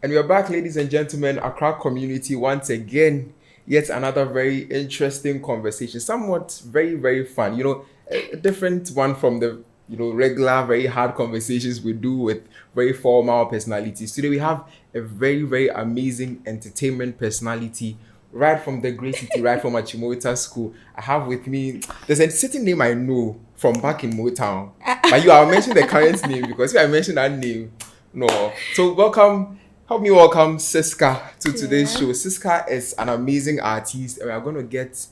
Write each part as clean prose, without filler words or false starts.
And we're back, ladies and gentlemen, Accra community, once again. Yet another very interesting conversation, somewhat very, very fun. A different one from the regular, very hard conversations we do with very formal personalities. Today we have a very, very amazing entertainment personality right from the great city, right from Achimota school. I have with me, there's a certain name I know from back in Motown. But I'll mention the current name because if I mention that name, no. So welcome. Help me welcome Siska to today's show. Siska is an amazing artist, and we are going to get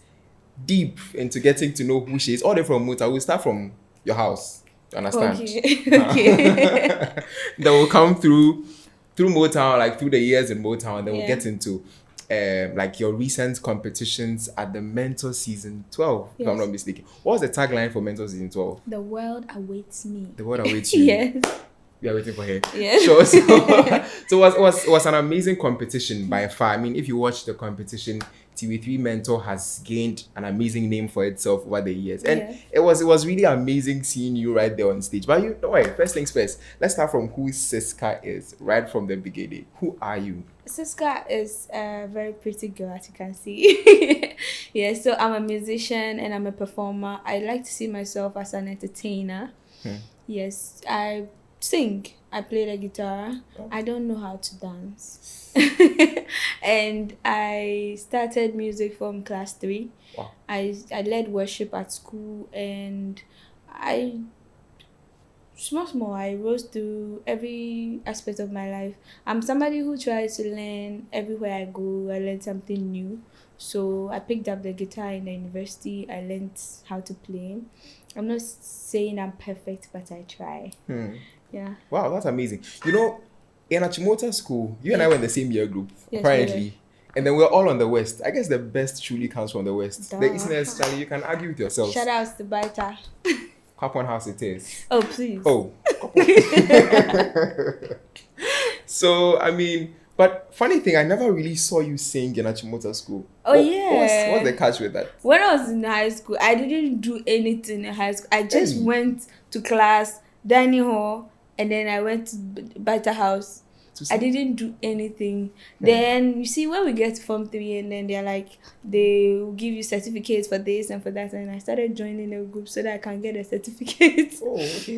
deep into getting to know who she is. All the way from Motown. We'll start from your house. You understand? Okay. Then we'll come through Motown, like through the years in Motown, and then we'll get into like your recent competitions at the Mentor Season 12, if I'm not mistaken. What was the tagline for Mentor Season 12? The world awaits me. The world awaits you. Yes. We are waiting for her. Yes. Sure. So it was an amazing competition by far. I mean, if you watch the competition, TV3 Mentor has gained an amazing name for itself over the years. And it was really amazing seeing you right there on stage. But don't worry, first things first. Let's start from who Siska is, right from the beginning. Who are you? Siska is a very pretty girl, as you can see. So I'm a musician and I'm a performer. I like to see myself as an entertainer. Yes, I sing. I play the guitar. I don't know how to dance. And I started music from class 3. Wow. I led worship at school, and small I rose through every aspect of my life. I'm somebody who tries to learn everywhere I go. I learn something new. So I picked up the guitar in the university. I learned how to play. I'm not saying I'm perfect, but I try. Yeah. Wow, that's amazing. In Achimota school, you and I were in the same year group, apparently. And then we're all on the West. I guess the best truly comes from the West. The Easterners, Charlie, you can argue with yourselves. Shout out to Baita. Capon House it is. Oh, please. Oh. So, I mean, but funny thing, I never really saw you sing in Achimota school. What's the catch with that? When I was in high school, I didn't do anything in high school. I just went to class, dining hall, and then I went to Baita House. I didn't do anything. Then you see when we get to Form 3, and then they're like, they will give you certificates for this and for that, and I started joining a group so that I can get a certificate.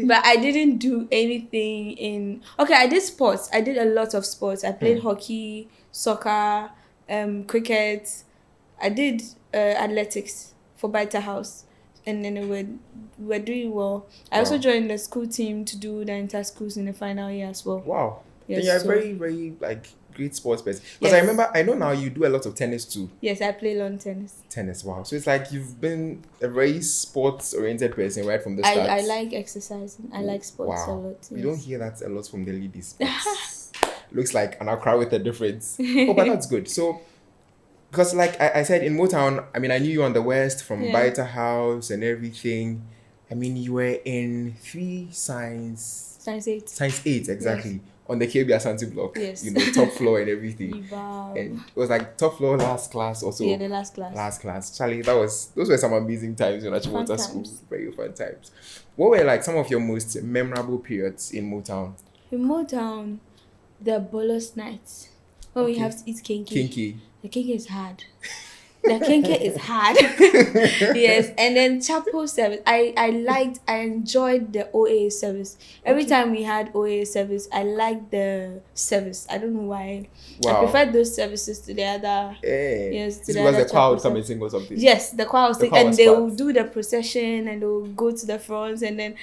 But I didn't do anything I did sports. I did a lot of sports. I played hockey, soccer, cricket. I did athletics for Baita House. And then we were doing well. I also joined the school team to do the inter-schools in the final year as well. Wow. Yes, and you're a very, very great sports person. Because I know now you do a lot of tennis too. Yes, I play lawn tennis. Tennis, wow. So it's like you've been a very sports-oriented person right from the start. I like exercising. I like sports a lot. Yes. You don't hear that a lot from the ladies. Looks like an Akora with a difference. But that's good. So, because like I said, in Motown, I mean, I knew you on the West from Baita House and everything. I mean, you were in Science 8. Science 8, exactly. Yes. On the KB Asante block. Yes. Top floor and everything. And it was like top floor, last class also. Yeah, the last class. Last class. Charlie, those were some amazing times in Achimota school. Very fun times. What were like some of your most memorable periods in Motown? In Motown, the bolos nights. When we have to eat kinky. The kinky is hard. Yes, and then chapel service. I enjoyed the OA service. Every time we had OA service, I liked the service. I don't know why. Wow. I preferred those services to the other. Yes, to the other. Because the choir would come and sing or something. Yes, the choir would sing, and they will do the procession, and they will go to the front, and then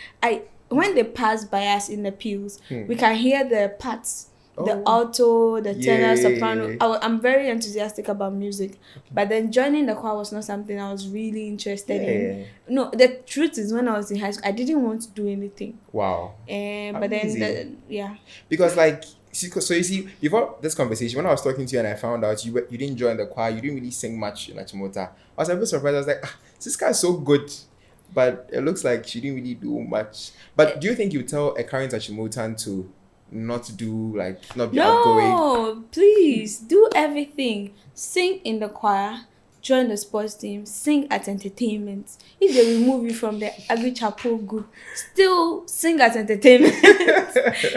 when they pass by us in the pews, we can hear the parts. The alto, the tenor, soprano. I'm very enthusiastic about music, but then joining the choir was not something I was really interested in. No, the truth is, when I was in high school, I didn't want to do anything. Wow. But then, because so you see, before this conversation, when I was talking to you and I found out you didn't join the choir, you didn't really sing much in Achimota. I was a bit surprised. I was like, this guy is so good, but it looks like she didn't really do much. But do you think you tell a current Achimotan to not be outgoing? No, please do everything. Sing in the choir, join the sports team, sing at entertainment. If they remove you from the Agri Chapel group, still sing at entertainment.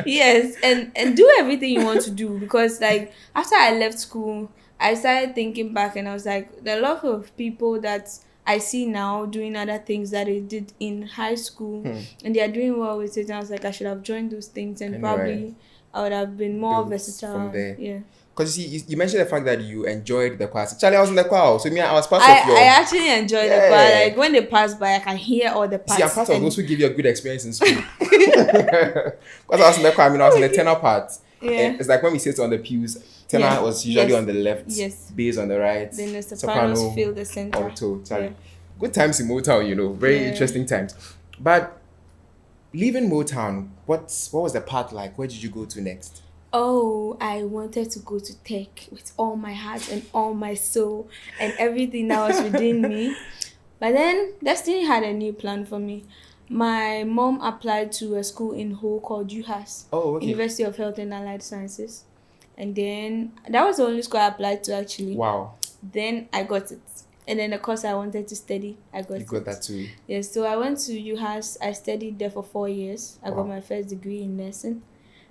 Yes, and do everything you want to do, because like after I left school, I started thinking back and I was like, there are a lot of people that I see now doing other things that they did in high school and they are doing well with it. And I was like, I should have joined those things and probably I would have been more versatile. From there. Yeah. Because you mentioned the fact that you enjoyed the choir. Charlie, I was in the choir, so I was part of your... I actually enjoyed the choir. Like when they pass by, I can hear all the parts. See, I'm part of those who give you a good experience in school. Because I was in the choir, I was in the tenor part. Yeah. It's like when we sit on the pews, tenor was usually on the left, bass on the right, then the sopranos fill the center. Alto, good times in Motown, very interesting times. But leaving Motown, what was the path like? Where did you go to next? Oh, I wanted to go to tech with all my heart and all my soul and everything that was within me. But then Destiny had a new plan for me. My mom applied to a school in Ho called UHAS, University of Health and Allied Sciences. And then that was the only school I applied to actually. Wow. Then I got it. And then the course I wanted to study, I got it. You got that too? Yes, so I went to UHAS. I studied there for 4 years. I got my first degree in nursing.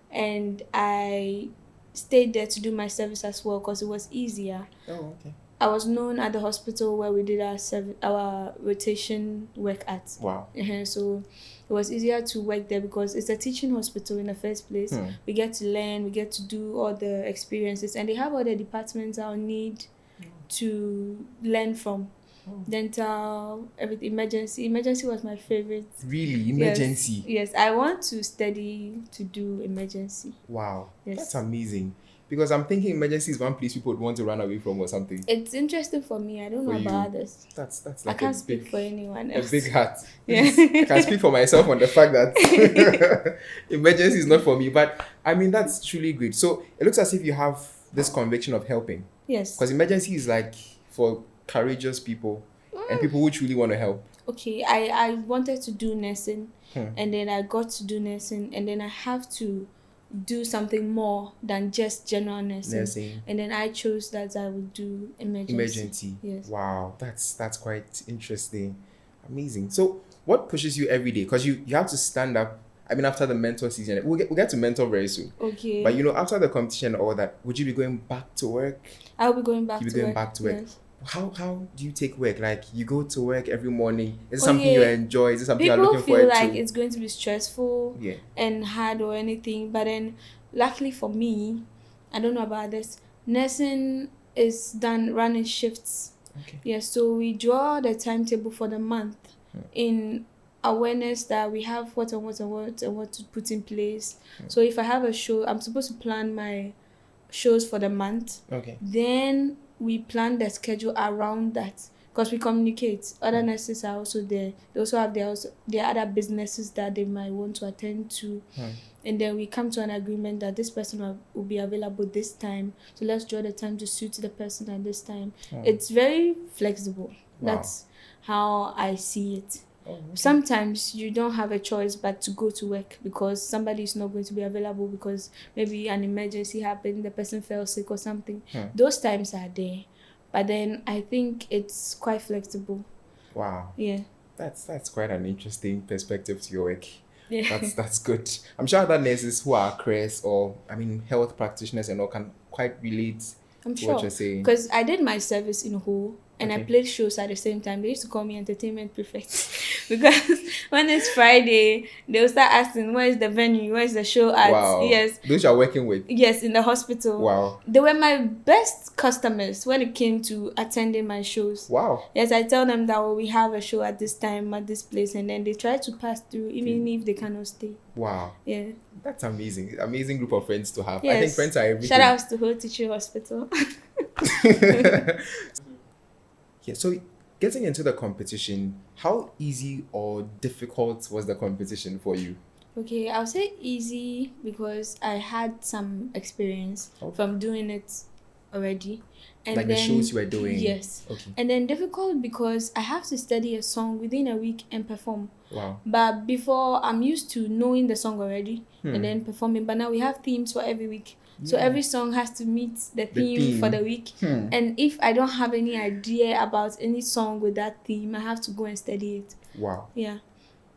And I stayed there to do my service as well because it was easier. Oh, okay. I was known at the hospital where we did our rotation work at. Wow. So it was easier to work there because it's a teaching hospital in the first place. We get to learn, we get to do all the experiences, and they have all the departments I'll need to learn from. Dental, everything, emergency. Emergency was my favorite. Really? Emergency? Yes, I want to study to do emergency. Wow. Yes. That's amazing. Because I'm thinking emergency is one place people would want to run away from or something. It's interesting for me. I don't know about others. That's like I can't speak for anyone else. A big heart. Yeah. I can speak for myself on the fact that emergency is not for me. But I mean, that's truly great. So it looks as if you have this conviction of helping. Yes. Because emergency is like for courageous people and people who truly want to help. Okay, I wanted to do nursing and then I got to do nursing and then I have to do something more than just general nursing. And then I chose that I would do emergency. Yes. Wow, that's quite interesting. Amazing. So what pushes you every day? Because you have to stand up. I mean, after the mentor season, we'll get to mentor very soon. Okay. But after the competition and all that, would you be going back to work? I'll be going back to work. Yes. How do you take work? Like, you go to work every morning. Is it something you enjoy? Is it something you're looking forward to? People feel like it's going to be stressful and hard or anything. But then, luckily for me, I don't know about this, nursing is done running shifts. Okay. Yeah, so we draw the timetable for the month in awareness that we have what to put in place. So if I have a show, I'm supposed to plan my shows for the month. Okay. Then we plan the schedule around that because we communicate. Other nurses are also there. They also have their other businesses that they might want to attend to. And then we come to an agreement that this person will be available this time. So let's draw the time to suit the person at this time. It's very flexible. Wow. That's how I see it. Oh, okay. Sometimes you don't have a choice but to go to work because somebody is not going to be available because maybe an emergency happened, the person fell sick or something. Those times are there. But then I think it's quite flexible. Wow. Yeah. That's quite an interesting perspective to your work. Yeah. That's good. I'm sure other nurses who are CRES or health practitioners and all can quite relate to what you're saying. Because I did my service in Ho and I played shows at the same time. They used to call me entertainment prefect because when it's Friday, they'll start asking, where's the venue? Where's the show at? Wow. Yes. Those you're working with? Yes, in the hospital. Wow. They were my best customers when it came to attending my shows. Wow. Yes, I tell them that we have a show at this time, at this place, and then they try to pass through even if they cannot stay. Wow. Yeah. That's amazing. Amazing group of friends to have. Yes. I think friends are everything. Shout outs to Ho Teaching Hospital. Yeah, so getting into the competition, how easy or difficult was the competition for you? Okay, I'll say easy because I had some experience from doing it already. And like then, the shows you were doing? Yes. Okay. And then difficult because I have to study a song within a week and perform. Wow. But before, I'm used to knowing the song already and then performing. But now we have themes for every week. So every song has to meet the theme for the week. And if I don't have any idea about any song with that theme, I have to go and study it. Wow. Yeah.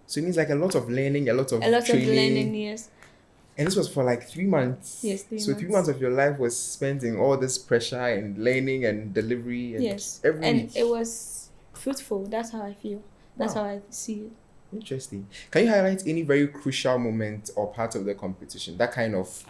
So it means like a lot of learning, a lot of Of training. learning, yes. And this was for like 3 months. Yes, 3 so months. 3 months of your life was spent in all this pressure and learning and delivery. And yes. Every and week. it was fruitful. That's how I feel. That's how I see it. Interesting. Can you highlight any very crucial moment or part of the competition that kind of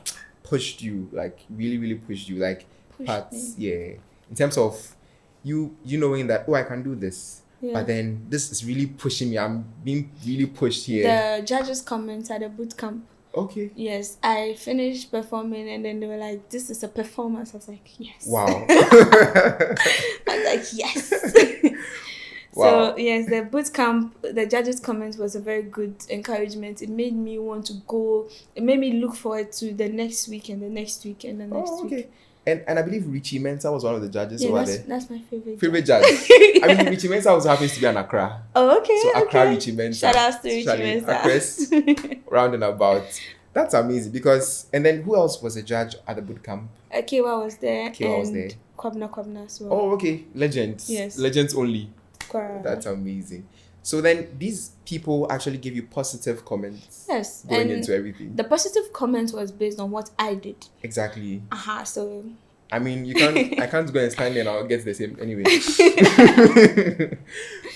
pushed you, like really, really pushed you, like parts, in terms of you knowing that, oh, I can do this. Yeah. But then this is really pushing me. I'm being really pushed here. The judges' comments at the boot camp. Okay. Yes, I finished performing and then they were like, this is a performance. I was like, yes. Wow. I was like, yes. Wow. So, yes, the boot camp, the judges' comments was a very good encouragement. It made me want to go. It made me look forward to the next week and the next week and the next week. And I believe Richie Mensah was one of the judges over there. That's my favorite judge. I mean, Richie Mensah also happens to be an Accra. Oh, okay. So Accra, Richie Mensah. Shout out to Richie Mensah. Accra's rounding about. That's amazing because, and then who else was a judge at the boot camp? Akora was there. Akora was there. Kwabna as well. Oh, okay. Legends. Yes. Legends only. Correct. That's amazing. So then these people actually give you positive comments. Yes. Going into everything. The positive comment was based on what I did. Exactly. So I mean, I can't go and stand there and I'll get the same anyway.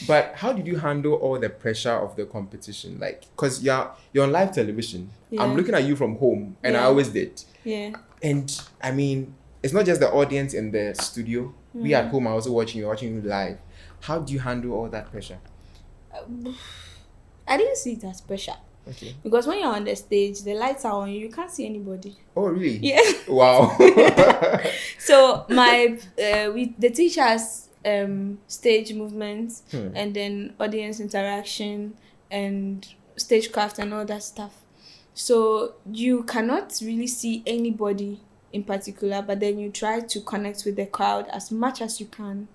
But how did you handle all the pressure of the competition? Like, because you're on live television. Yeah. I'm looking at you from home and I always did. Yeah. And I mean, it's not just the audience in the studio. We at home are also watching you live. How do you handle all that pressure? I didn't see it as pressure. Okay. Because when you're on the stage, the lights are on you. You can't see anybody. Oh, really? Yeah. Wow. So the teachers stage movements and then audience interaction and stagecraft and all that stuff. So you cannot really see anybody in particular, but then you try to connect with the crowd as much as you can.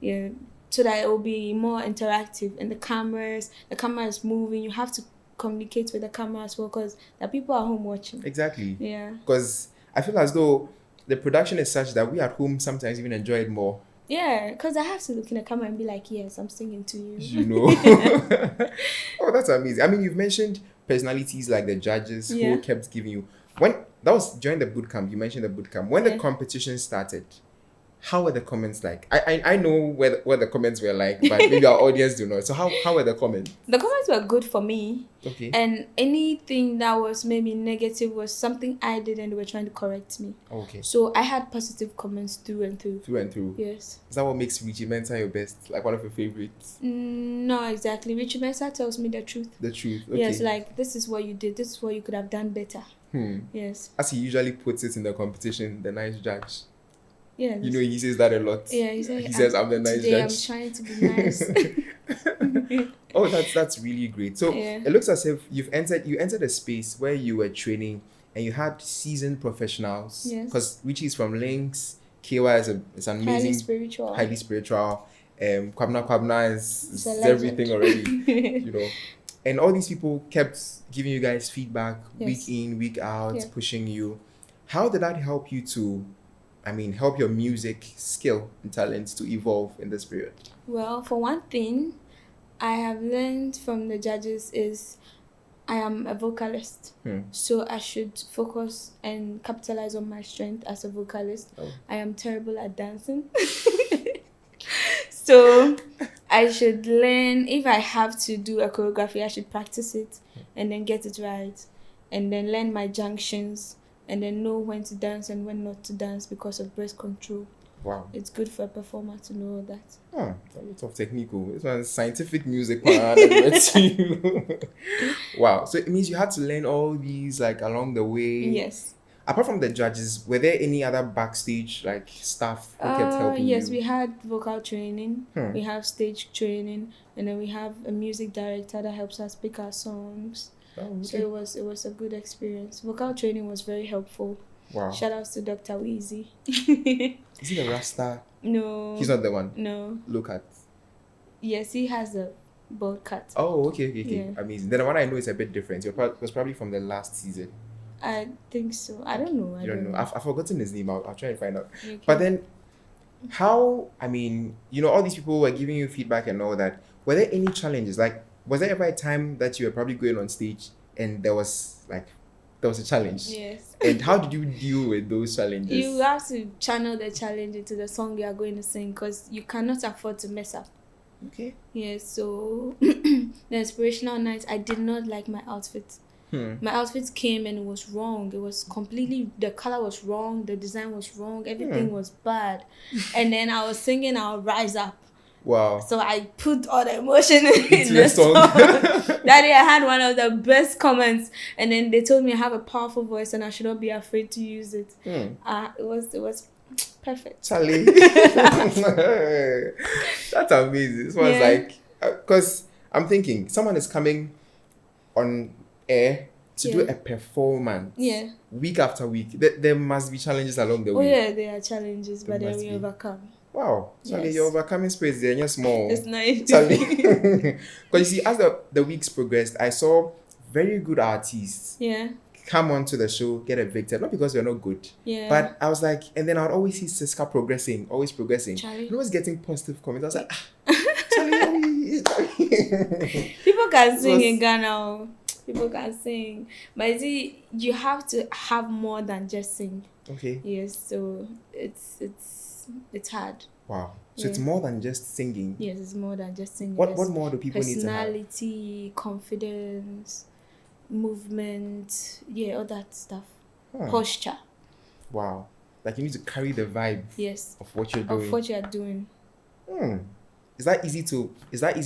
Yeah. So that it will be more interactive. And the camera is moving. You have to communicate with the camera as well because the people are home watching. Exactly. Yeah. Because I feel as though the production is such that we at home sometimes even enjoy it more. Yeah, because I have to look in the camera and be like, yes, I'm singing to you. You know. Oh, that's amazing. I mean, you've mentioned personalities like the judges who kept giving you. When that was during the boot camp, you mentioned the boot camp. When the competition started, how were the comments like? I know what the comments were like, but maybe our audience do not. So how were the comments? The comments were good for me. Okay. And anything that was maybe negative was something I did and they were trying to correct me. Okay. So I had positive comments through and through. Through and through. Yes. Is that what makes Richie Mensah your best? Like one of your favorites? No, exactly. Richie Mensah tells me the truth. The truth. Okay. Yes, like this is what you did. This is what you could have done better. Yes. As he usually puts it in the competition, the nice judge. Yeah. You know, he says that a lot. Yeah, he says, I'm the nice today judge. I'm trying to be nice. Oh, that's really great. So it looks as if you entered a space where you were training and you had seasoned professionals. Yes. Because Richie is from Links, KY is an amazing, highly spiritual. Kwabna is everything already. You know. And all these people kept giving you guys feedback week in, week out, pushing you. How did that help you to help your music skill and talent to evolve in this period? Well, for one thing, I have learned from the judges is I am a vocalist. So I should focus and capitalize on my strength as a vocalist. Oh. I am terrible at dancing. So I should learn, if I have to do a choreography, I should practice it and then get it right. And then learn my junctions. And then know when to dance and when not to dance because of breath control. Wow. It's good for a performer to know all that. A lot of technical. This one's scientific music. Wow. So it means you had to learn all these like along the way. Yes. Apart from the judges, were there any other backstage like staff who kept helping you? Yes, we had vocal training. We have stage training. And then we have a music director that helps us pick our songs. Oh, okay. So it was a good experience. Vocal training was very helpful. Wow. Shout outs to Dr. Weezy. Is he the Rasta? No. He's not the one. No. Look at. Yes, he has a bold cut. Oh, okay. Yeah. Amazing. Then the one I know is a bit different. It was probably from the last season. I think so. I don't know. You don't know. I've forgotten his name. I'll try and find out. Okay. But then, how? I mean, all these people were giving you feedback and all that. Were there any challenges? Like, was there ever a time that you were probably going on stage and there was a challenge? Yes. And how did you deal with those challenges? You have to channel the challenge into the song you are going to sing because you cannot afford to mess up. Okay. Yes. So the inspirational night, I did not like my outfit. My outfit came and it was wrong. It was completely, the color was wrong, the design was wrong, everything was bad. And then I was singing I'll Rise Up. Wow. So I put all the emotion in the the song. That day I had one of the best comments, and then they told me I have a powerful voice and I should not be afraid to use it. It was perfect. Charlie. That's amazing. This one's like, because I'm thinking someone is coming on air to do a performance week after week. There must be challenges along the way. Oh yeah, there are challenges, but then we overcome. Wow. Charlie, your overcoming space there, you're small. It's nice. Charlie. Because you see, as the weeks progressed, I saw very good artists come onto the show, get evicted. Not because they're not good. Yeah. But I was like, and then I would always see Siska always progressing. Charlie. And always getting positive comments. I was like, Charlie. People can sing in Ghana. People can sing. But see, you have to have more than just sing. Okay. Yes, so it's hard. Wow. So it's more than just singing. Yes, it's more than just singing. What more do people need to have? Personality, confidence, movement, all that stuff. Posture. Wow. Like you need to carry the vibe of what you're doing. Of what you're doing. Is that easy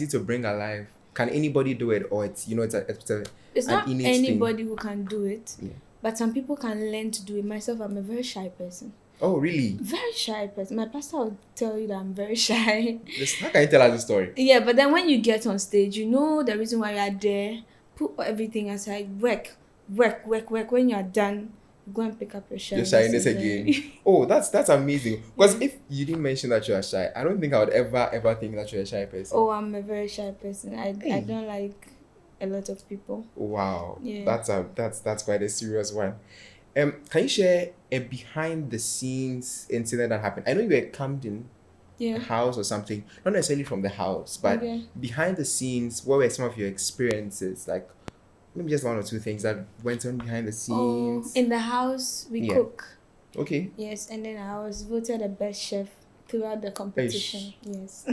to bring alive? Can anybody do it, or it's not anybody who can do it. Yeah. But some people can learn to do it. Myself, I'm a very shy person. Oh, really? Very shy person. My pastor will tell you that I'm very shy. How can you tell us the story? Yeah, but then when you get on stage, you know the reason why you are there. Put everything aside. Work. When you are done, go and pick up your shyness. Your shyness again. Oh, that's amazing. Because if you didn't mention that you are shy, I don't think I would ever think that you're a shy person. Oh, I'm a very shy person. I don't like a lot of people. Wow. Yeah. That's quite a serious one. Can you share a behind the scenes incident that happened? I know you were camped in a house or something, not necessarily from the house, but behind the scenes, what were some of your experiences? Like maybe just one or two things that went on behind the scenes. In the house, we cook. Okay. Yes, and then I was voted the best chef throughout the competition. Yes.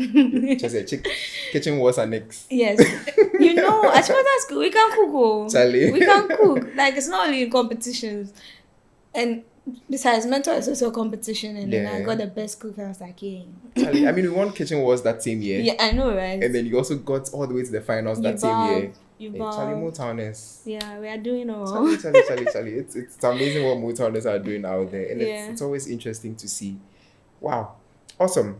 Just a kitchen was an next. Yes. Achimota school, we can cook. Charlie. We can cook. Like, it's not only in competitions. And besides, mentor is also a competition. And then I got the best cook. And I was like, Charlie, I mean, we won kitchen wars that same year. Yeah, I know, right? And then you also got all the way to the finals that same year. Charlie, Motowners. Yeah, we are doing all. Charlie. It's amazing what Motowners are doing out there. And it's always interesting to see. Wow. Awesome.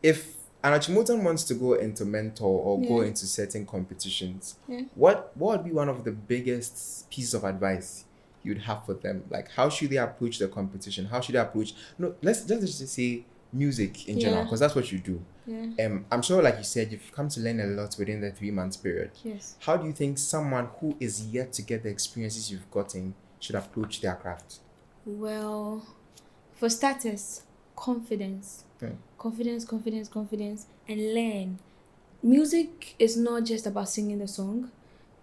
If an Achimota wants to go into mentor or go into certain competitions, what would be one of the biggest pieces of advice you'd have for them? Like, how should they approach the competition? How should they approach... No, let's just say music in general, because that's what you do. Yeah. I'm sure, like you said, you've come to learn a lot within the 3 months period. Yes. How do you think someone who is yet to get the experiences you've gotten should approach their craft? Well, for starters, confidence. Confidence, and learn. Music is not just about singing the song.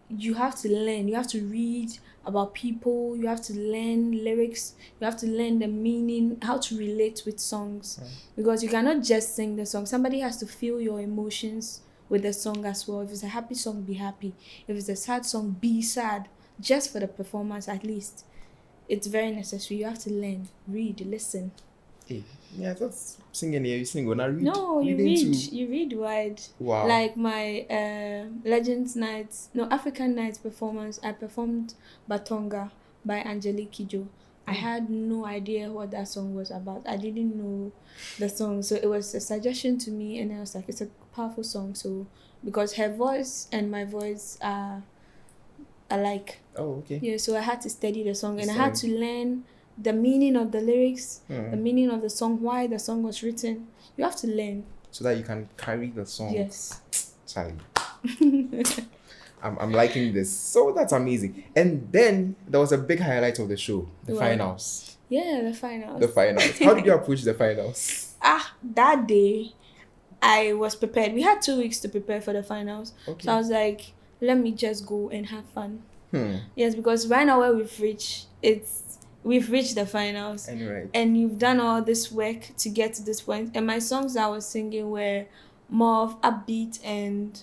You have to learn. You have to read about people. You have to learn lyrics. You have to learn the meaning, how to relate with songs. Because you cannot just sing the song. Somebody has to feel your emotions with the song as well. If it's a happy song, be happy. If it's a sad song, be sad. Just for the performance, at least. It's very necessary. You have to learn, read, listen. Yeah, that's singing here. You sing when I read. No, you read. You read wide. Wow. Like my African Nights performance. I performed Batonga by Angelique Kidjo. I had no idea what that song was about. I didn't know the song, so it was a suggestion to me, and I was like, it's a powerful song. So because her voice and my voice are alike. Oh, okay. Yeah, so I had to study the song, and I had to learn the meaning of the lyrics, the meaning of the song, why the song was written. You have to learn. So that you can carry the song. Yes. Charlie. I'm liking this. So that's amazing. And then there was a big highlight of the show, the finals. Yeah, the finals. The finals. How did you approach the finals? That day, I was prepared. We had 2 weeks to prepare for the finals. Okay. So I was like, let me just go and have fun. Yes, because right now where we've reached the finals. And you've done all this work to get to this point. And my songs I was singing were more of upbeat and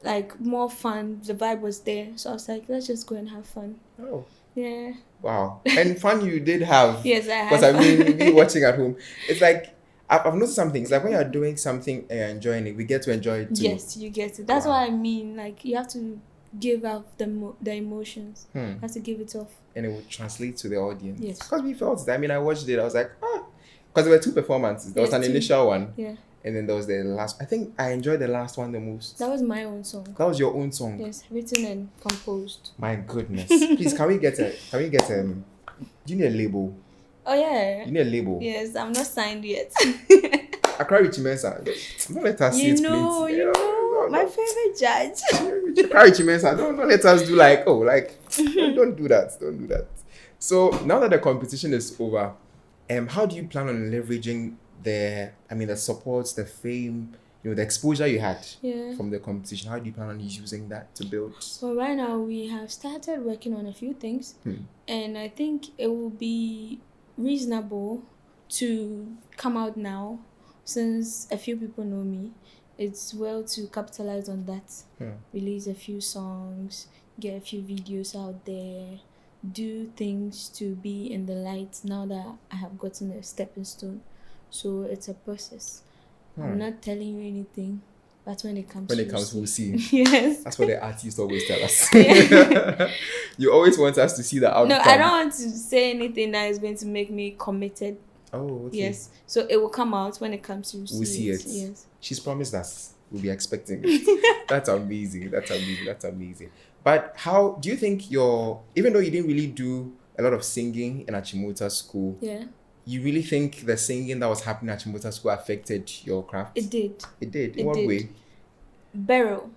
like more fun. The vibe was there. So I was like, let's just go and have fun. Oh. Yeah. Wow. And fun you did have. Yes, I had. Because I mean, me watching at home, it's like, I've noticed something. It's like when you're doing something and you're enjoying it, we get to enjoy it too. Yes, you get it. That's what I mean. Like, you have to give out the emotions. You have to give it off. And it will translate to the audience. Yes. Because we felt it. I mean, I watched it. I was like, because there were 2 performances. There was an initial one. Yeah. And then there was the last. I think I enjoyed the last one the most. That was my own song. That was your own song. Yes, written and composed. My goodness. Please, can we get do you need a label? Oh yeah. You need a label. Yes, I'm not signed yet. Akora Achimota. Don't let us see it, please. You know, my favorite judge. Akora Achimota. Don't let us do don't do that. Don't do that. So now that the competition is over, how do you plan on leveraging the support, the fame, the exposure you had from the competition? How do you plan on using that to build? Well, right now we have started working on a few things, and I think it will be reasonable to come out now, since a few people know me. It's well to capitalize on that. Release a few songs, get a few videos out there, do things to be in the light now that I have gotten a stepping stone. So it's a process. I'm not telling you anything, but when it comes, we'll see. Yes. That's what the artists always tell us. You always want us to see the outcome. No, I don't want to say anything that is going to make me committed. Oh, okay. Yes. So it will come out when it comes to we'll see it. Yes. She's promised us. We'll be expecting it. That's amazing. That's amazing. But how do you think even though you didn't really do a lot of singing in Achimota school, you really think the singing that was happening at Achimota school affected your craft? It did. It did? In what way? Beryl.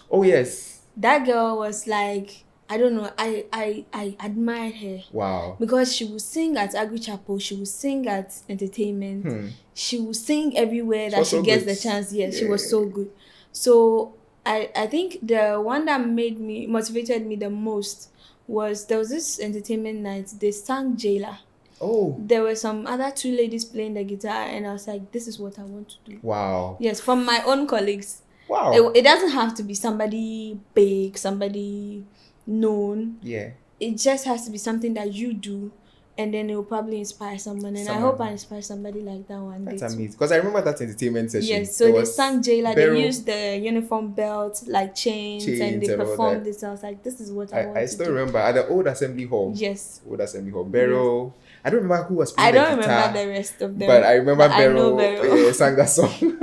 Oh, yes. That girl was like, I don't know, I admired her. Wow. Because she would sing at Agri Chapel, she would sing at entertainment, she would sing everywhere that she gets the chance. Yes, she was so good. So I think the one that motivated me the most was, there was this entertainment night, they sang Jailer. Oh. There were some other 2 ladies playing the guitar, and I was like, this is what I want to do. Wow. Yes, from my own colleagues. Wow. It doesn't have to be somebody big, somebody known. Yeah. It just has to be something that you do, and then it will probably inspire someone. And I hope I inspire somebody like that one day. That's amazing. Because I remember that entertainment session. Yes, so they sang Jailer, they used the uniform belt, like chains and they performed this. I was like, this is what I want to do. I still remember at the old assembly hall. Yes. Old assembly hall. Beryl. Yes. I don't remember who was playing the guitar. I don't remember the rest of them. But I remember Beryl sang that song.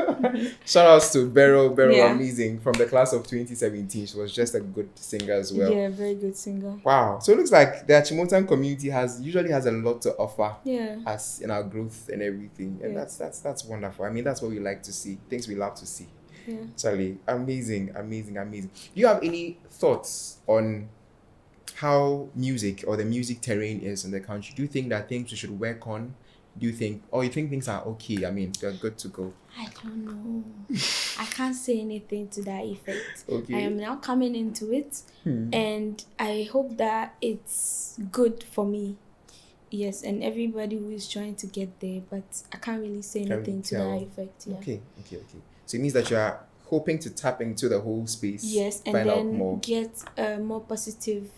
Shout outs to Beryl. Beryl, amazing. From the class of 2017. She was just a good singer as well. Yeah, very good singer. Wow. So it looks like the Achimotan community usually has a lot to offer us in our growth and everything. And that's wonderful. I mean, that's what we like to see. Things we love to see. Yeah. Charlie, amazing. Do you have any thoughts on how music or the music terrain is in the country? Do you think there are things we should work on? Do you think things are okay? I mean, they're good to go. I don't know. I can't say anything to that effect. Okay. I am now coming into it, and I hope that it's good for me. Yes, and everybody who is trying to get there, but I can't really say anything to that effect. Yeah. Okay. So it means that you are hoping to tap into the whole space. Yes, and then get a more positive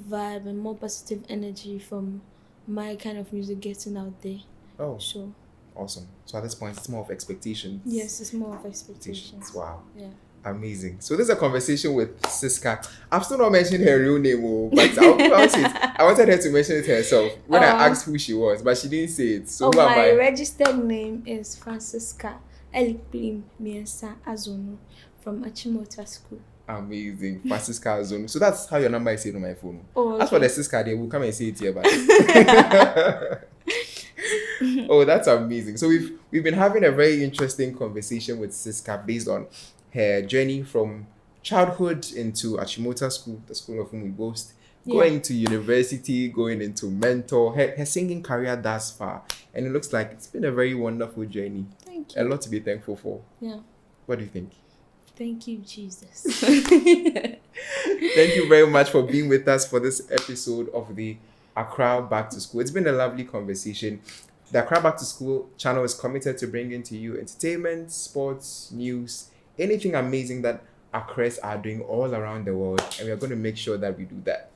vibe and more positive energy from my kind of music getting out there. Oh, sure. Awesome. So at this point, it's more of expectations. Yes, it's more of expectations. Wow. Yeah. Amazing. So this is a conversation with Siska. I've still not mentioned her real name, but I'll pronounce it. I wanted her to mention it herself when I asked who she was, but she didn't say it. So my registered name is Francisca Elikplim Miensa Azono from Achimota School. Amazing. For Siska Zone. So that's how your number is saved on my phone. Oh, As for the okay. Siska, they will come and say it here, but oh, that's amazing. So we've been having a very interesting conversation with Siska based on her journey from childhood into Achimota School, the school of whom we boast, going to university, going into mentor, her singing career thus far. And it looks like it's been a very wonderful journey. Thank you. A lot to be thankful for. Yeah. What do you think? Thank you, Jesus. Thank you very much for being with us for this episode of the Accra Back to School. It's been a lovely conversation. The Accra Back to School channel is committed to bringing to you entertainment, sports, news, anything amazing that Accras are doing all around the world. And we are going to make sure that we do that.